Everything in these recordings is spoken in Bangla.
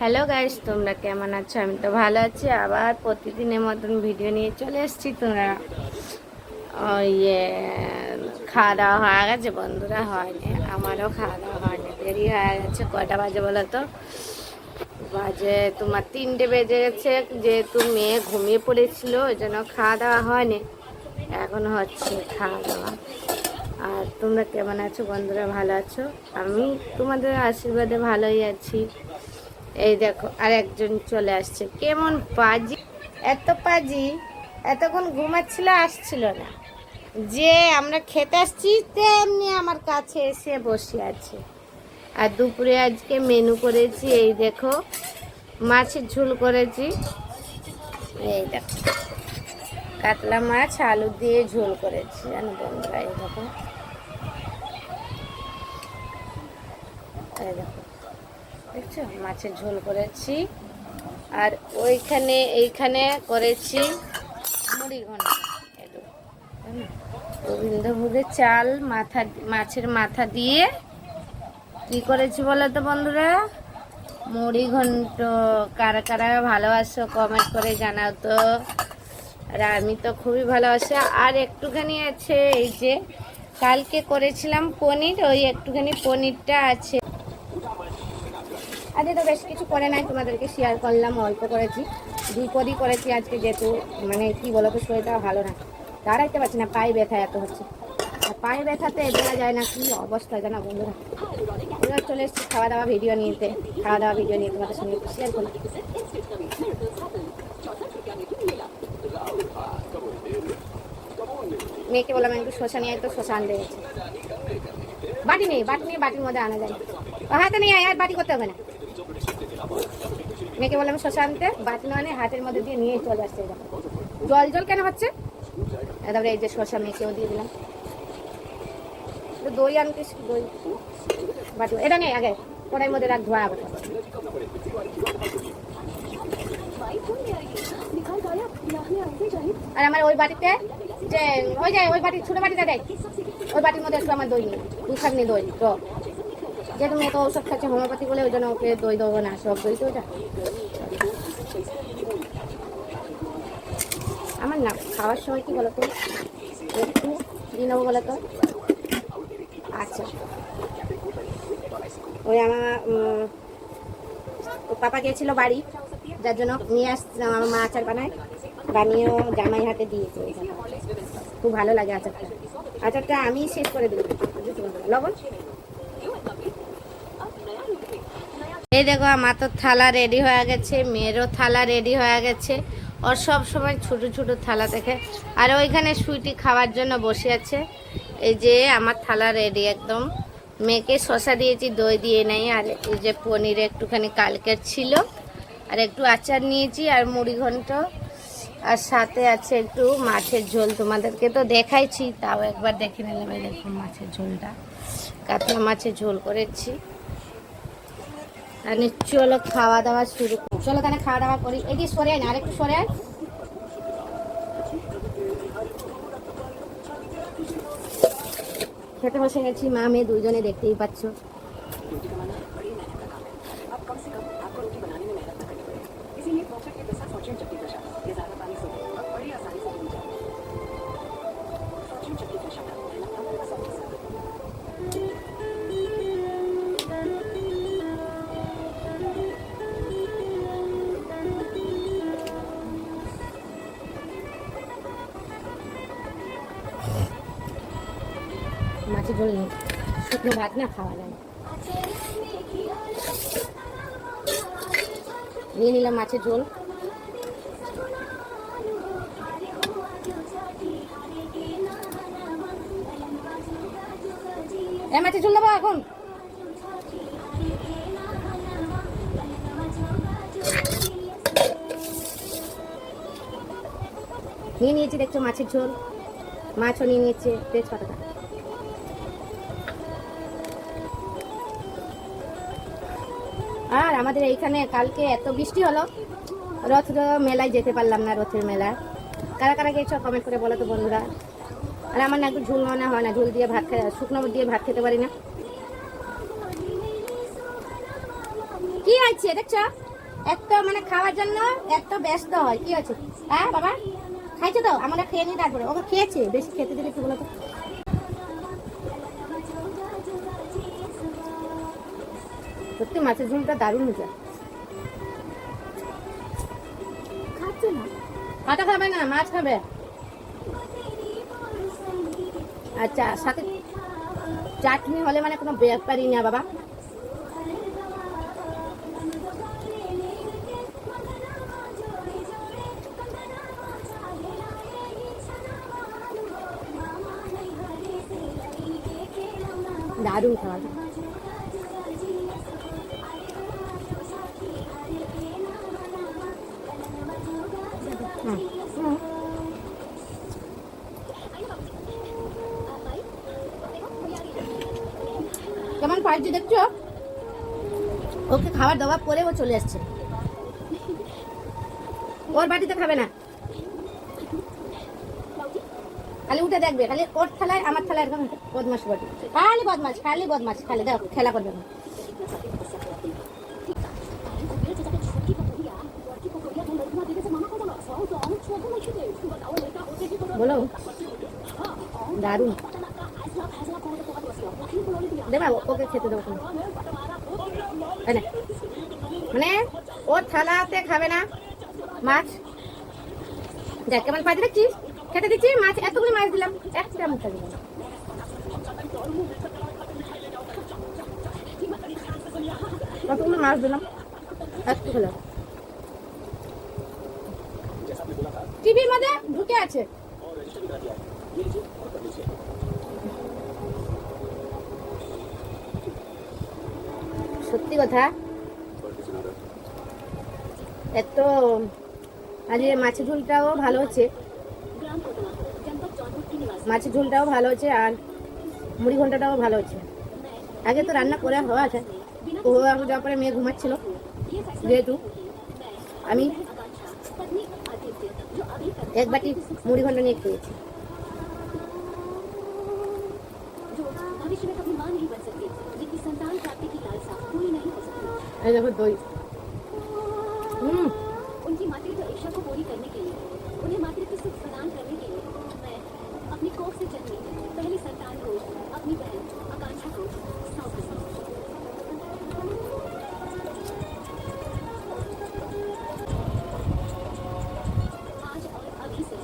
হ্যালো গাইস, তোমরা কেমন আছো? আমি তো ভালো আছি। আবার প্রতিদিনের মতন ভিডিও নিয়ে চলে এসেছি। তোমরা ইয়ে খাওয়া দাওয়া হয়ে গেছে বন্ধুরা? হয়নি, আমারও খাওয়া দাওয়া হয়নি, দেরি হয়ে গেছে। কয়টা বাজে বলো তো? বাজে তোমার 3টে বেজে গেছে। যেহেতু মেয়ে ঘুমিয়ে পড়েছিল ওই জন্য খাওয়া দাওয়া হয়নি, এখন হচ্ছে খাওয়া দাওয়া। আর তোমরা কেমন আছো বন্ধুরা? ভালো আছো? আমি তোমাদের আশীর্বাদে ভালোই আছি। এই দেখো আর একজন চলে আসছে। কেমন পাজি, এত পাজি! এতক্ষণ ঘুমাচ্ছিল, আসছিল না। যে আমরা খেতে আসছি তেমনি আমার কাছে এসে বসে আছে। আর দুপুরে আজকে মেনু করেছি, এই দেখো মাছের ঝোল করেছি। এই দেখো কাতলা মাছ আলু দিয়ে ঝোল করেছি, জানো বন্ধুরা? এই দেখো, এই দেখো, দেখছো মাছের ঝোল করেছি। আর এইখানে করেছি মুড়ি ঘন্ট, গোবিন্দভোগের চাল মাছের মাথা দিয়ে কি করেছি বলো তো বন্ধুরা? মুড়ি ঘন্ট। কারা কারা ভালোবাসো কমেন্ট করে জানাও তো। আর আমি তো খুবই ভালোবাসি। আর একটুখানি আছে, এই যে কালকে করেছিলাম পনির, ওই একটুখানি পনিরটা আছে। আজকে তো বেশ কিছু করে নাই, তোমাদেরকে শেয়ার করলাম, অল্প করেছি। 2 পদই করেছি আজকে, যেহেতু মানে কি বলো তো, শরীরটা ভালো না, দাঁড়াইতে পারছি না, পায়ে ব্যথা এত হচ্ছে। আর পায়ে ব্যথাতে দেওয়া যায় না, কি অবস্থা জানা বন্ধুরা। এবার চলে এসেছি খাওয়া দাওয়া ভিডিও নিতে, খাওয়া দাওয়া ভিডিও নিয়ে তোমাদের সঙ্গে শেয়ার করি। মেয়েকে বললাম একটু শসা নিয়ে, তো শসা আনতে গেছে। বাটি নেই, বাটির মধ্যে আনা যায়। হাতে নিয়ে আর বাটি করতে হবে না। মেয়েকে বললাম শসা আনতে, বাটি না আনে হাতের মধ্যে দিয়ে নিয়ে চলে আসছে। জল জল কেন হচ্ছে? তারপরে এই যে শসা মেয়েকেও দিয়ে দিলাম। দই আনতিস, দই বাটি এটা নেই, আগে কড়াইয়ের মধ্যে রাখ, ধোয়া আবার। আর আমার ওই বাটিতে যে ওই বাটি ছোট বাটিটা দেয়, ওই বাটির মধ্যে একটু আমার দই নেই, 2 খাটনি দই। তো যেহেতু মেয়ে তো ওষুধ খাচ্ছে হোমিওপ্যাথি বলে, ওই জন্য ওকে দই দেবো না, সব দই তো ওটা আমার না। খাওয়ার সময় কি বলতো, একটু দিয়ে নেবো বলো তো। আচ্ছা, ওই আমার পাপা গিয়েছিল বাড়ি, যার জন্য নিয়ে আসছে। আমার মা আচার বানিয়েও জামাই হাতে দিয়েছে। খুব ভালো লাগে আচারটা। আচারটা আমি শেষ করে দিই, লবণ। এই দেখো আমার তো থালা রেডি হয়ে গেছে, মেয়েরও থালা রেডি হয়ে গেছে। ওর সব সময় ছোটো ছোটো থালা দেখে। আর ওইখানে সুইটি খাওয়ার জন্য বসে আছে। এই যে আমার থালা রেডি একদম। মেয়েকে শসা দিয়েছি, দই দিয়ে নেই। আর এই যে পনির একটুখানি কালকের ছিল, আর একটু আচার নিয়েছি, আর মুড়ি ঘন্ট, আর সাথে আছে একটু মাছের ঝোল। তোমাদেরকে তো দেখাইছি, তাও একবার দেখে নিলাম। এই দেখুন মাছের ঝোলটা, কাতলা মাছের ঝোল করেছি। আর চলো খাওয়া দাওয়া শুরু, চলো তাহলে খাওয়া দাওয়া করি। এটি সরে আয় না, আর একটু সরে আয়। খেতে বসে গেছি, মা মেয়ে দুইজনে, দেখতেই পাচ্ছ। মাছের ঝোল নেই, শুকনো ভাত না খাওয়া যায়। নিয়ে নিলাম মাছের ঝোল। মাছের ঝোল দেবো এখন। নিয়ে নিয়েছি, দেখছো মাছের ঝোল, মাছও নিয়ে নিয়েছে, তেজপাতাটা। আর আমাদের এইখানে কালকে এত বৃষ্টি হলো, রথ মেলায় যেতে পারলাম না। রথের মেলায় কারা কারা গেছো কমেন্ট করে বলো তো বন্ধুরা। আর আমার না একটু ঝোল মনে হয় না, ঝোল দিয়ে ভাত খেতে, শুকনো দিয়ে ভাত খেতে পারি না। কি আছে দেখছো, এত মানে খাওয়ার জন্য এত ব্যস্ত হয়, কি আছে? হ্যাঁ বাবা খাইছো তো, আমরা খেয়ে নিই তারপরে। ওকে খেয়েছে, বেশি খেতে দিলে কি বলো তো। সত্যি মাছের ঝোলটা দারুণ হয়েছে। খাচ্ছে না, কাটা খাবে না, মাছ খাবে। আচ্ছা, সাথে চাটনি হলে মানে কোনো ব্যাপারই না বাবা। দারুণ খাবার। কেমন পাইছি দেখছো, ওকে খাবার দাবার পরে ও চলে আসছে। ওর বাড়িতে খাবে না, খালি উঠে দেখবে, খালি ওর থালায় আমার থালায় এরকম বদমাস করবে, খালি বদমাস, খালি বদমাস, খালি দেখো খেলা করবে না। বলো দারুণ দেবা, ওকে খেতে দেবো। মানে ওর থালাতে খাবে না মাছ। দেখ কেমন পাই দেখছিস, খেতে দিচ্ছি মাছ, এতগুলো মাছ দিলাম, একটা মুখে দিলাম, কতগুলো মাছ দিলাম, একটু খেলাম। টিভির মধ্যে ঢুকে আছে। সত্যি কথা, এত আজকে মাছের ঝোলটাও ভালো হচ্ছে, মাছের ঝোলটাও ভালো হচ্ছে, আর মুড়ি ঘন্টাটাও ভালো হচ্ছে। আগে তো রান্না করে হওয়া আছে, ও যাওয়ার পরে মেয়ে ঘুমাচ্ছিল, যেহেতু আমি এক বাটি মুড়ি ঘন্টা নিয়ে খেয়েছি। এই দেখো দই, उनकी मातृत्व इच्छा को पूरी करने के लिए, उन्हें मातृत्व सुख प्रदान करने के लिए मैं अपनी कोख से जन्मी पहली संतान को, अपनी बहन आकांक्षा को सौंप दूंगी। आज और अभी से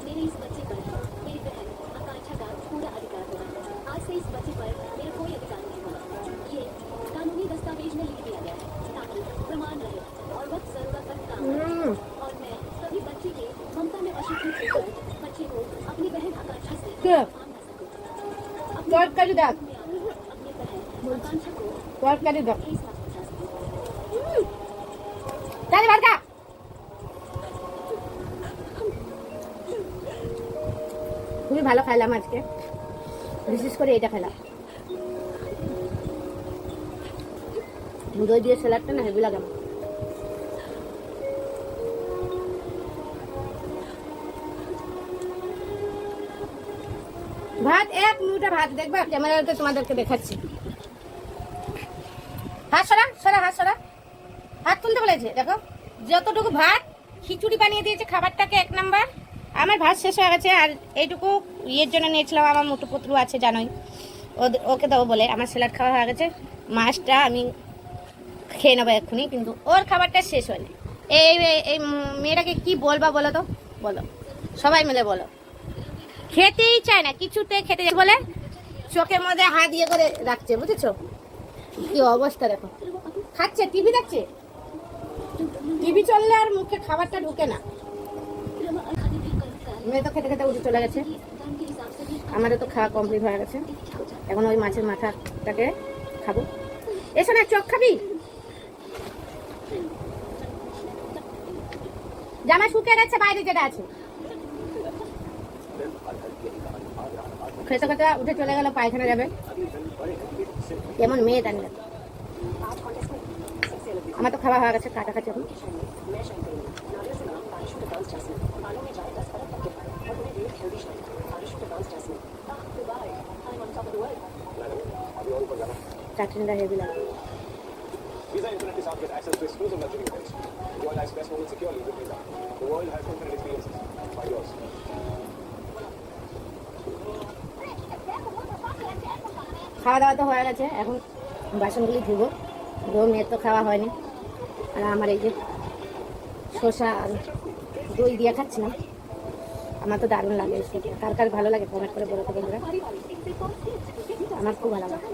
मेरे इस बच्चे पर मेरी बहन आकांक्षा का पूरा अधिकार होगा। आज से इस बच्चे पर मेरा कोई अधिकार नहीं होगा। ये कानूनी दस्तावेज में लिख दिया गया है ताकि प्रमाण रहे और वक्त जरूरत पर काम करे। और मैं कभी बच्चे के ममता में अशिक्षित होकर बच्चे को अपनी बहन आकांक्षा से क्या? काम न सकूं। कर कर दे, अपनी बहन आकांक्षा को कर दे, ठेस न पहुंचा सकूं। चल बाहर का। খুবই ভালো খাইলাম আজকে, বিশেষ করে এটা খেলাম, দই দিয়ে স্যালাডটা না হেভি লাগে আমার। ভাত এক মিনিটে ভাত দেখবা, ক্যামেরাতে তোমাদেরকে দেখাচ্ছি। হাত সরা সরা, হাত সরা, হাত তুলতে বলেছে। দেখো যতটুকু ভাত, খিচুড়ি বানিয়ে দিয়েছে খাবারটাকে এক নাম্বার। আমার ভাত শেষ হয়ে গেছে, আর এইটুকু ইয়ের জন্য নিয়েছিলাম, আমার মোটু পত্রু আছে জানোই, ওকে দেবো বলে। আমার স্যালাড খাওয়া হয়ে গেছে, মাছটা আমি খেয়ে নেবো এক্ষুনি, কিন্তু ওর খাবারটা শেষ হয়নি। এই এই মেয়েটাকে কি বলবা বলো তো, বলো সবাই মিলে বলো। খেতেই চায় না, কিছুতে খেতে বলে চোখের মধ্যে হাত দিয়ে করে রাখছে, বুঝেছো কি অবস্থা। দেখো খাচ্ছে, টিভি দেখছে, টিভি চললে আর মুখে খাবারটা ঢুকে না। মেয়ে তো খেতে খেতে উঠে চলে গেছে, আমারও তো খাওয়া কমপ্লিট হয়ে গেছে। এখন ওই মাছের মাথাটাকে খাবো। এসো না, চোখ খাবি, জামা শুকিয়ে গেছে, বাইরে যেটা আছে। খেতে খেতে উঠে চলে গেল, পায়খানা যাবে। কেমন মেয়ে জানি না। আমার তো খাওয়া হয়ে গেছে, কাটা খাচ্ছে এখন। চাটনিটা হেভি লাগে। Visa Internet के साथ get access to exclusive luxury events. Enjoy life's best moments securely with Visa. The world has infinite experiences. Try yours. খাওয়া দাওয়া তো হয়ে গেছে, এখন বাসনগুলি ধুবো। মেয়ের তো খাওয়া হয়নি, আর আমার এই যে শসা আর দই দিয়ে খাচ্ছিলাম। আমার তো দারুণ লাগে, কার কার ভালো লাগে কমেন্ট করে বলো তো বন্ধুরা। আমার খুব ভালো লাগে।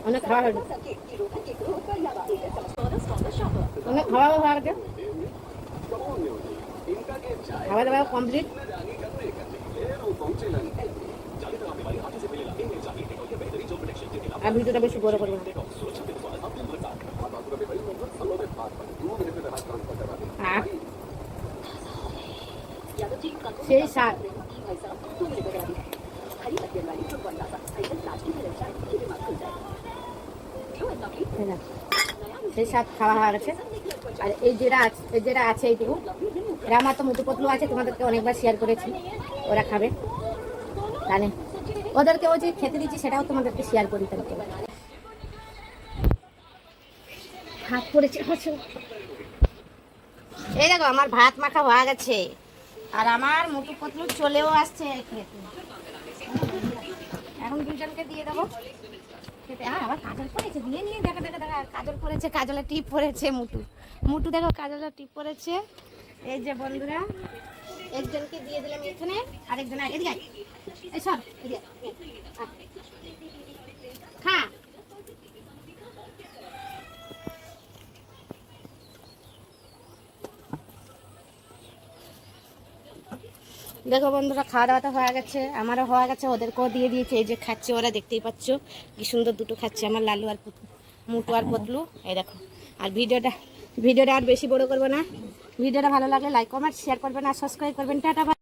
অনেক খাওয়া হয়েছে, অনেক খাওয়া হয়ে গেছে, খাওয়া দাওয়া কমপ্লিট। আর ভিডিওটা বেশি বড় করবো না। আর সেই স্বাদ, সেই স্বাদ খাওয়া হয়ে গেছে। আর এই যেটা আছে এইটুকু, এরা আমার তো মুটু পতলু আছে, তোমাদেরকে অনেকবার শেয়ার করেছি, ওরা খাবে জানে। ওদেরকে ও যে খেতে দিচ্ছি সেটাও তোমাদেরকে শেয়ার করি। তাদেরকে হাত পড়েছে। এই দেখো আমার ভাত মাখা হয়ে গেছে, আর আমার মুটু পতলু চলেও আসছে খেতে। এখন দুজনকে দিয়ে দেবো খেতে। আবার কাজল পড়েছে, দিয়ে নিয়ে দেখা দেখা দেখা কাজল পড়েছে, কাজলের টিপ পড়েছে। মুটু দেখো কাজলের টিপ পড়েছে। এই যে বন্ধুরা, একজনকে দিয়ে দিলাম এখানে, আরেকজন এদিকে আয়। এই সব এদিকে আয়। খা। দেখো বন্ধুরা, খাওয়া দাওয়াটা হয়ে গেছে, আমারও হয়ে গেছে, ওদেরকেও দিয়ে দিয়েছে। এই যে খাচ্ছে ওরা, দেখতেই পাচ্ছ কি সুন্দর দুটো খাচ্ছে আমার লালু আর মুটু আর পতলু। এই দেখো। আর ভিডিওটা আর বেশি বড় করবো না। ভিডিওটা ভালো লাগলে লাইক কমেন্ট শেয়ার করবেন আর সাবস্ক্রাইব করবেন। টাটা।